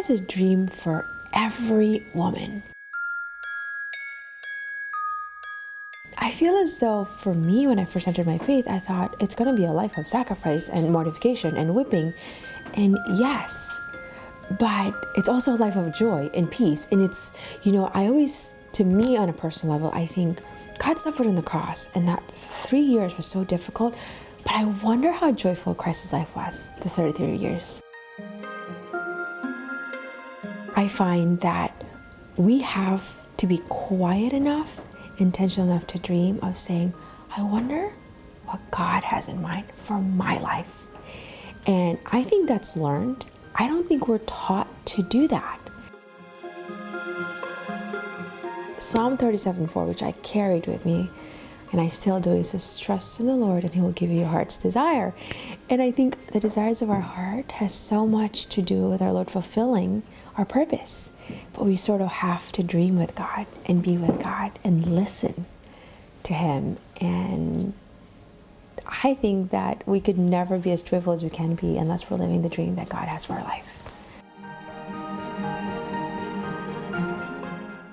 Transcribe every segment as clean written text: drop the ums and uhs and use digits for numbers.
has a dream for every woman. I feel as though for me, when I first entered my faith, I thought it's going to be a life of sacrifice and mortification and whipping. And yes, but it's also a life of joy and peace. And it's, I always, to me on a personal level, I think God suffered on the cross, and that 3 years was so difficult. But I wonder how joyful Christ's life was, the 33 years. I find that we have to be quiet enough, intentional enough to dream of saying, I wonder what God has in mind for my life. And I think that's learned. I don't think we're taught to do that. Psalm 37:4, which I carried with me, and I still do, it says, trust in the Lord and He will give you your heart's desire. And I think the desires of our heart has so much to do with our Lord fulfilling our purpose. But we sort of have to dream with God and be with God and listen to Him. And I think that we could never be as joyful as we can be unless we're living the dream that God has for our life.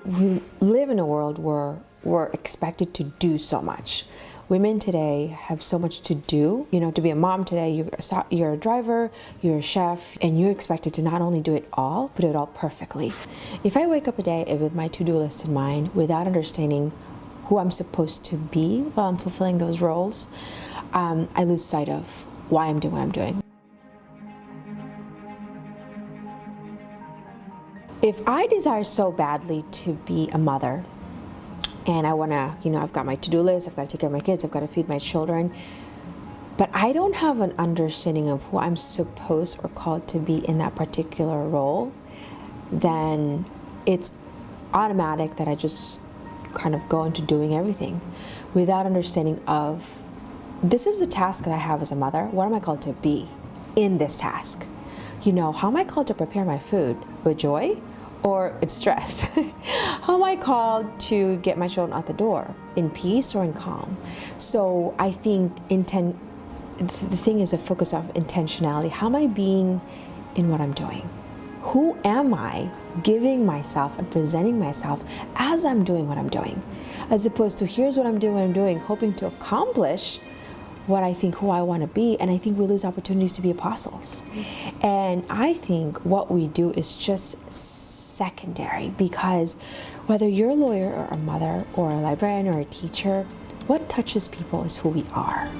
We live in a world where we're expected to do so much. Women today have so much to do. To be a mom today, you're a driver, you're a chef, and you're expected to not only do it all, but do it all perfectly. If I wake up a day with my to-do list in mind, without understanding who I'm supposed to be while I'm fulfilling those roles, I lose sight of why I'm doing what I'm doing. If I desire so badly to be a mother, and I want to, I've got my to-do list, I've got to take care of my kids, I've got to feed my children, but I don't have an understanding of who I'm supposed or called to be in that particular role, then it's automatic that I just kind of go into doing everything without understanding of, this is the task that I have as a mother. What am I called to be in this task? How am I called to prepare my food? With joy? Or it's stress? How am I called to get my children out the door? In peace or in calm? So I think the thing is a focus of intentionality. How am I being in what I'm doing? Who am I giving myself and presenting myself as I'm doing what I'm doing? As opposed to here's what I'm doing, hoping to accomplish what I think who I want to be, and I think we lose opportunities to be apostles. And I think what we do is just secondary, because whether you're a lawyer or a mother or a librarian or a teacher, what touches people is who we are.